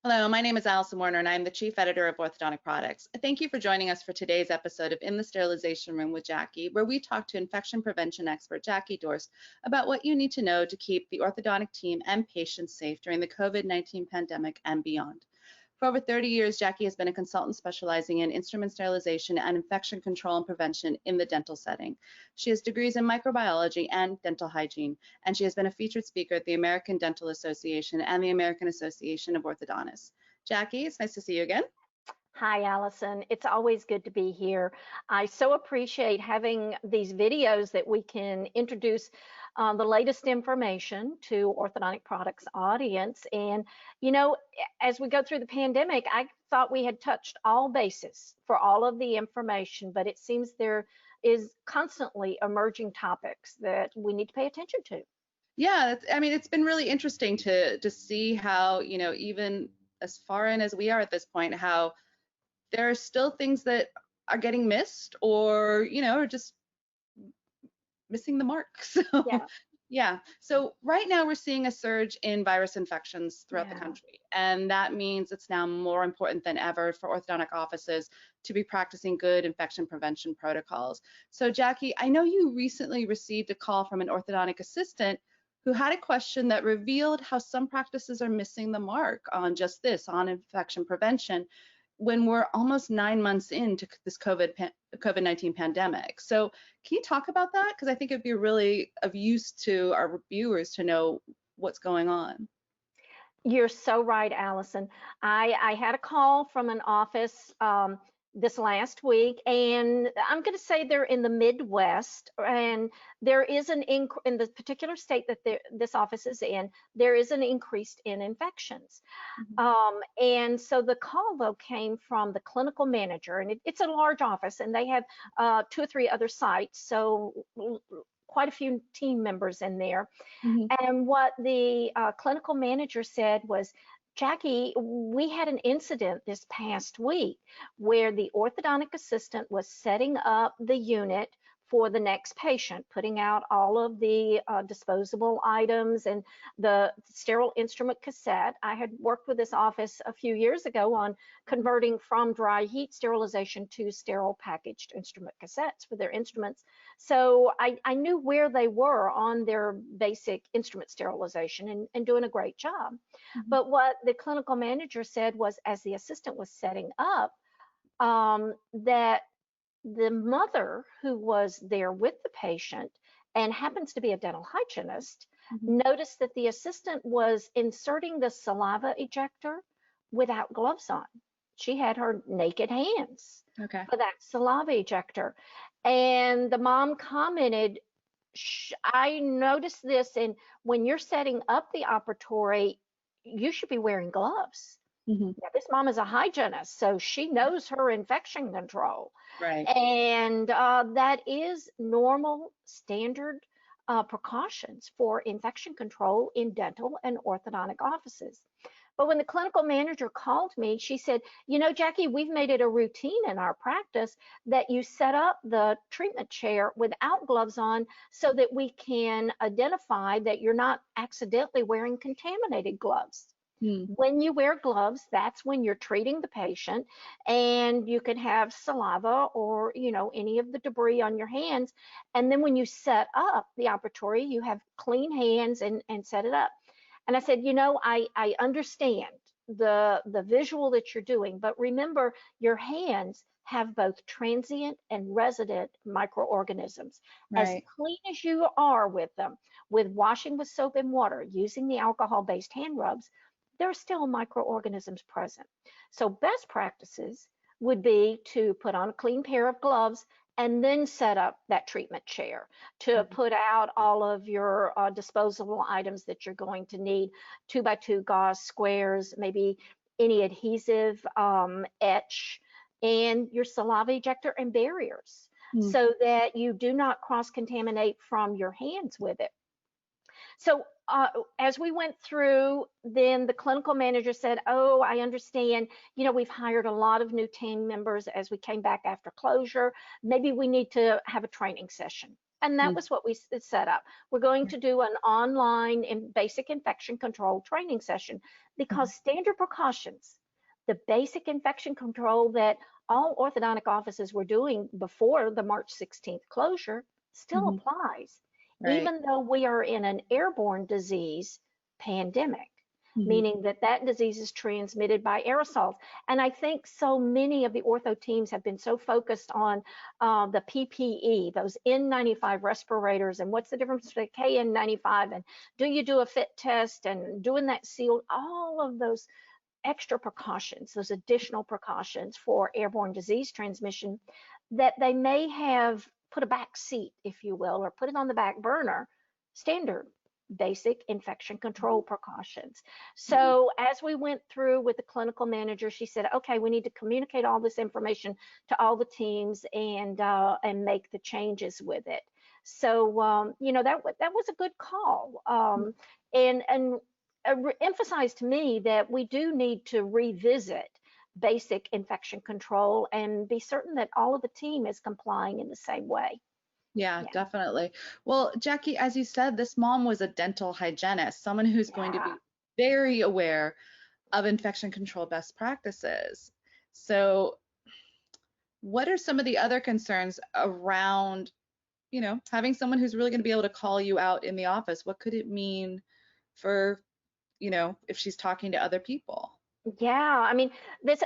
Hello, my name is Allison Warner, and I'm the Chief Editor of Orthodontic Products. Thank you for joining us for today's episode of In the Sterilization Room with Jackie, where we talk to infection prevention expert Jackie Dorst about what you need to know to keep the orthodontic team and patients safe during the COVID-19 pandemic and beyond. For over 30 years, Jackie has been a consultant specializing in instrument sterilization and infection control and prevention in the dental setting. She has degrees in microbiology and dental hygiene, and she has been a featured speaker at the American Dental Association and the American Association of Orthodontists. Jackie, it's nice to see you again. Hi, Allison. It's always good to be here. I so appreciate having these videos that we can introduce the latest information to Orthodontic Products audience. And, you know, as we go through the pandemic, I thought we had touched all bases for all of the information, but it seems there is constantly emerging topics that we need to pay attention to. Yeah, I mean, it's been really interesting to see how, even as far in as we are at this point, how there are still things that are getting missed or, are just missing the mark. So, yeah. So right now we're seeing a surge in virus infections throughout the country. And that means it's now more important than ever for orthodontic offices to be practicing good infection prevention protocols. So Jackie, I know you recently received a call from an orthodontic assistant who had a question that revealed how some practices are missing the mark on just this, on infection prevention, when we're almost 9 months into this COVID-19 pandemic. So can you talk about that? Because I think it'd be really of use to our viewers to know what's going on. You're so right, Allison. I had a call from an office this last week, and I'm going to say they're in the Midwest, and there is in the particular state that this office is in, there is an increase in infections. And so the call though came from the clinical manager, and it's a large office, and they have 2 or 3 other sites, so quite a few team members in there. And what the clinical manager said was, Jackie, we had an incident this past week where the orthodontic assistant was setting up the unit for the next patient, putting out all of the disposable items and the sterile instrument cassette. I had worked with this office a few years ago on converting from dry heat sterilization to sterile packaged instrument cassettes for their instruments. So I knew where they were on their basic instrument sterilization and doing a great job. But what the clinical manager said was, as the assistant was setting up, that the mother who was there with the patient and happens to be a dental hygienist noticed that the assistant was inserting the saliva ejector without gloves on. She had her naked hands for that saliva ejector. And the mom commented, I noticed this, and when you're setting up the operatory, you should be wearing gloves. Now, this mom is a hygienist, so she knows her infection control. Right. And that is normal, standard precautions for infection control in dental and orthodontic offices. But when the clinical manager called me, she said, you know, Jackie, we've made it a routine in our practice that you set up the treatment chair without gloves on so that we can identify that you're not accidentally wearing contaminated gloves. When you wear gloves, that's when you're treating the patient, and you can have saliva or, any of the debris on your hands. And then when you set up the operatory, you have clean hands and set it up. And I said, I understand the visual that you're doing, but remember, your hands have both transient and resident microorganisms. As clean as you are with them, with washing with soap and water, using the alcohol-based hand rubs, there are still microorganisms present. So best practices would be to put on a clean pair of gloves and then set up that treatment chair to put out all of your disposable items that you're going to need, 2x2 gauze squares, maybe any adhesive, etch, and your saliva ejector and barriers so that you do not cross-contaminate from your hands with it. So as we went through, then the clinical manager said, oh, I understand, we've hired a lot of new team members as we came back after closure. Maybe we need to have a training session. And that was what we set up. We're going to do an online and basic infection control training session because standard precautions, the basic infection control that all orthodontic offices were doing before the March 16th closure still applies, Right. even though we are in an airborne disease pandemic, meaning that that disease is transmitted by aerosols. And I think so many of the ortho teams have been so focused on the PPE, those N95 respirators, and what's the difference between KN95 and do you do a fit test and doing that sealed, all of those extra precautions, those additional precautions for airborne disease transmission that they may have put a back seat, if you will, or put it on the back burner, standard basic infection control precautions. So as we went through with the clinical manager, she said, okay, we need to communicate all this information to all the teams and make the changes with it. So, you know, that was a good call. And emphasized to me that we do need to revisit basic infection control and be certain that all of the team is complying in the same way. Yeah, definitely. Well, Jackie, as you said, this mom was a dental hygienist, someone who's going to be very aware of infection control best practices. So, what are some of the other concerns around, you know, having someone who's really going to be able to call you out in the office? What could it mean for, you know, if she's talking to other people? Yeah, I mean, this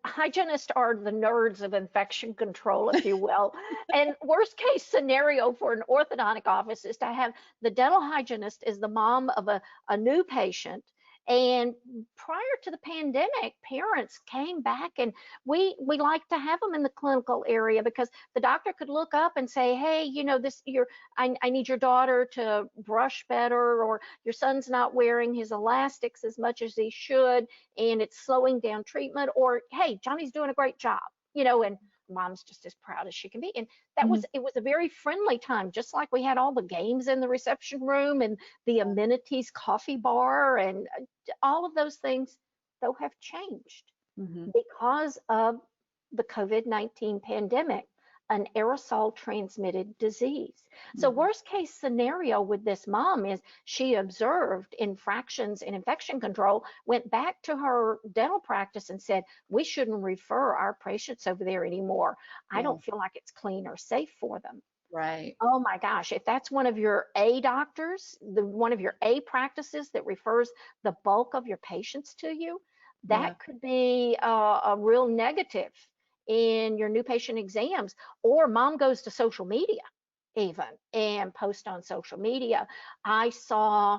hygienists are the nerds of infection control, if you will. And worst case scenario for an orthodontic office is to have the dental hygienist is the mom of a new patient. And prior to the pandemic, parents came back, and we like to have them in the clinical area because the doctor could look up and say, hey, you know, I need your daughter to brush better, or your son's not wearing his elastics as much as he should, and it's slowing down treatment, or hey, Johnny's doing a great job, you know, and mom's just as proud as she can be. And that was, it was a very friendly time, just like we had all the games in the reception room and the amenities, coffee bar, and all of those things, though, have changed because of the COVID-19 pandemic, an aerosol transmitted disease. So worst case scenario with this mom is she observed infractions in infection control, went back to her dental practice and said, we shouldn't refer our patients over there anymore. I don't feel like it's clean or safe for them. Right. Oh my gosh, if that's one of your A doctors, one of your A practices that refers the bulk of your patients to you, that could be a real negative in your new patient exams. Or mom goes to social media even and post on social media. I saw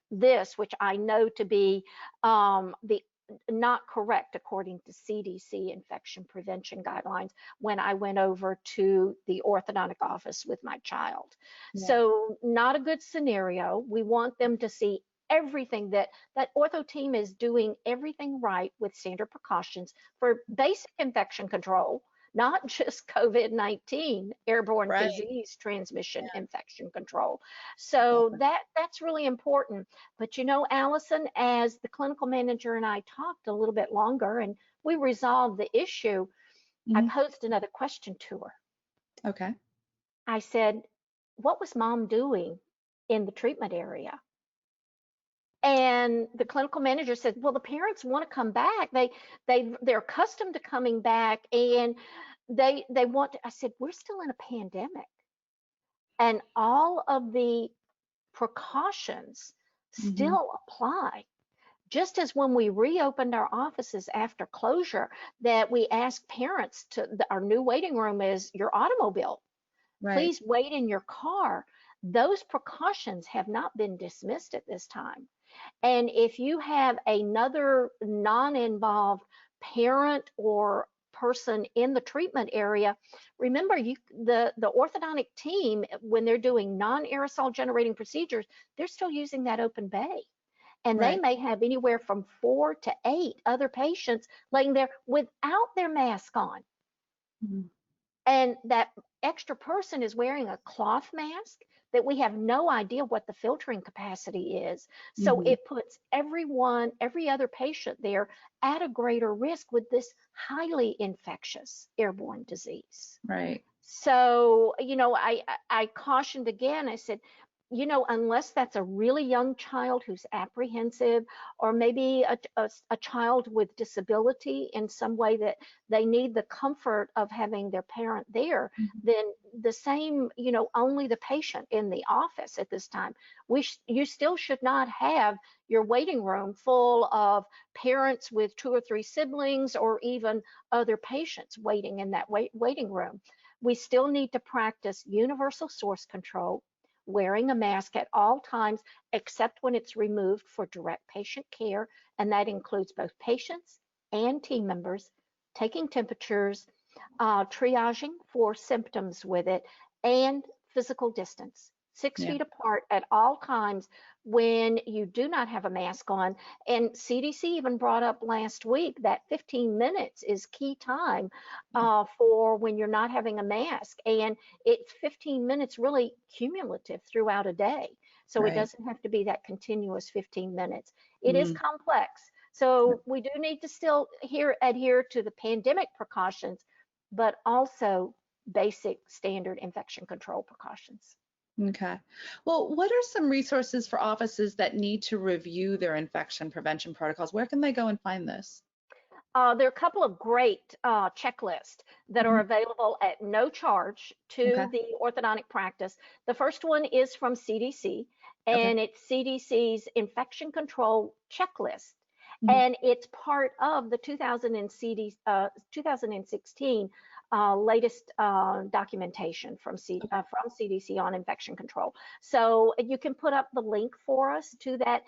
this, which I know to be the not correct according to CDC infection prevention guidelines when I went over to the orthodontic office with my child. So not a good scenario. We want them to see everything that ortho team is doing everything right with standard precautions for basic infection control, not just COVID-19 airborne disease transmission infection control. So that's really important. But you know, Allison, as the clinical manager and I talked a little bit longer and we resolved the issue, I posed another question to her. Okay. I said, what was mom doing in the treatment area? And the clinical manager said, well, the parents want to come back. They're accustomed to coming back, and they want to. I said, we're still in a pandemic, and all of the precautions still apply. Just as when we reopened our offices after closure, that we asked parents to, our new waiting room is your automobile. Please wait in your car. Those precautions have not been dismissed at this time. And if you have another non-involved parent or person in the treatment area, remember the orthodontic team, when they're doing non-aerosol generating procedures, they're still using that open bay. And they may have anywhere from 4 to 8 other patients laying there without their mask on. And that extra person is wearing a cloth mask that we have no idea what the filtering capacity is. So it puts every other patient there at a greater risk with this highly infectious airborne disease. So, I cautioned again. I said, unless that's a really young child who's apprehensive, or maybe a child with disability in some way that they need the comfort of having their parent there, Mhm. then the same, only the patient in the office at this time. You still should not have your waiting room full of parents with 2 or 3 siblings, or even other patients waiting in that waiting room. We still need to practice universal source control, wearing a mask at all times, except when it's removed for direct patient care, and that includes both patients and team members, taking temperatures, triaging for symptoms with it, and physical distance. Six Yeah. feet apart at all times when you do not have a mask on. And CDC even brought up last week that 15 minutes is key time Yeah. for when you're not having a mask. And it's 15 minutes really cumulative throughout a day. So it Right. doesn't have to be that continuous 15 minutes. It is Mm. complex. So we do need to still adhere to the pandemic precautions, but also basic standard infection control precautions. Okay. Well, what are some resources for offices that need to review their infection prevention protocols? Where can they go and find this? There are a couple of great checklists that are Mhm. available at no charge Okay. to the orthodontic practice. The first one is from CDC, Okay. and it's CDC's infection control checklist. Mhm. And it's part of the 2016 latest documentation from CDC on infection control. So you can put up the link for us to that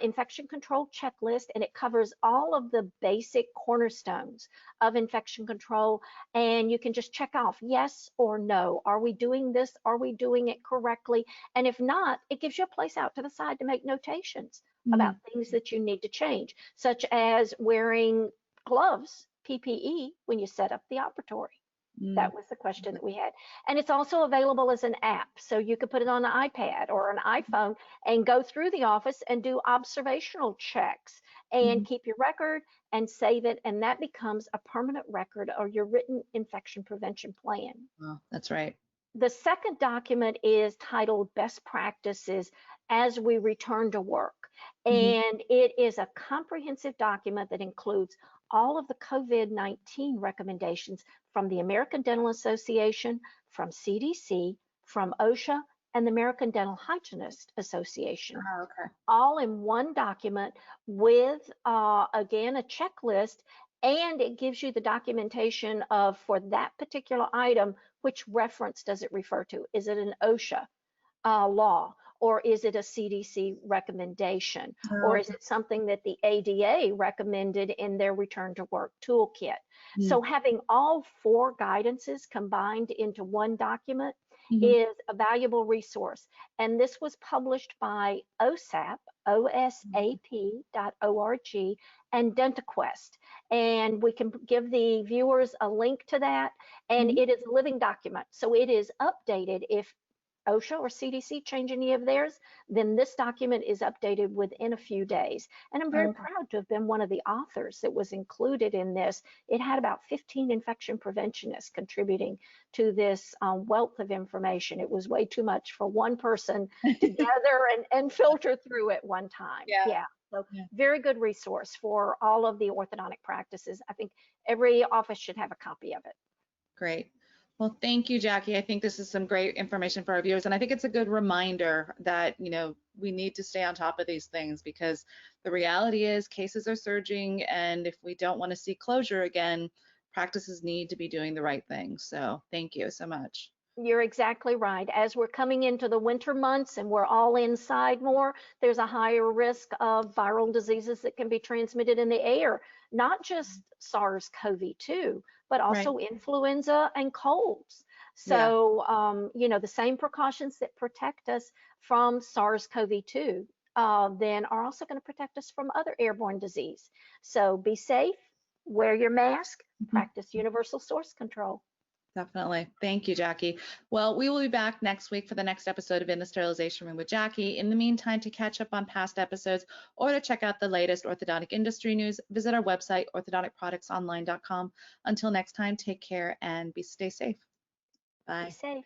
infection control checklist, and it covers all of the basic cornerstones of infection control. And you can just check off yes or no. Are we doing this? Are we doing it correctly? And if not, it gives you a place out to the side to make notations about Mm. things that you need to change, such as wearing gloves, PPE, when you set up the operatory. Mm. That was the question that we had. And it's also available as an app. So you could put it on an iPad or an iPhone and go through the office and do observational checks and Mhm. keep your record and save it. And that becomes a permanent record or your written infection prevention plan. Oh, that's right. The second document is titled Best Practices as We Return to Work. Mhm. And it is a comprehensive document that includes all of the COVID-19 recommendations from the American Dental Association, from CDC, from OSHA, and the American Dental Hygienist Association, Oh, okay. all in one document with, again, a checklist. And it gives you the documentation of, for that particular item, which reference does it refer to? Is it an OSHA law? Or is it a CDC recommendation? Oh, Or is okay. it something that the ADA recommended in their return to work toolkit? Mm. So having all 4 guidances combined into one document Mhm. is a valuable resource. And this was published by OSAP, osap.org, and DentaQuest. And we can give the viewers a link to that. And Mhm. it is a living document. So it is updated. If OSHA or CDC change any of theirs, then this document is updated within a few days. And I'm very Oh, okay. proud to have been one of the authors that was included in this. It had about 15 infection preventionists contributing to this wealth of information. It was way too much for one person to gather and filter through at one time. Yeah. Yeah. So Yeah. very good resource for all of the orthodontic practices. I think every office should have a copy of it. Great. Well, thank you, Jackie. I think this is some great information for our viewers, and I think it's a good reminder that, we need to stay on top of these things, because the reality is cases are surging, and if we don't want to see closure again, practices need to be doing the right thing. So thank you so much. You're exactly right. As we're coming into the winter months and we're all inside more, there's a higher risk of viral diseases that can be transmitted in the air, not just SARS-CoV-2, but Right. also influenza and colds. Yeah. So, the same precautions that protect us from SARS-CoV-2 then are also going to protect us from other airborne disease. So be safe, wear your mask, Mhm. practice universal source control. Definitely. Thank you, Jackie. Well, we will be back next week for the next episode of In the Sterilization Room with Jackie. In the meantime, to catch up on past episodes or to check out the latest orthodontic industry news, visit our website, orthodonticproductsonline.com. Until next time, take care and stay safe. Bye. Be safe.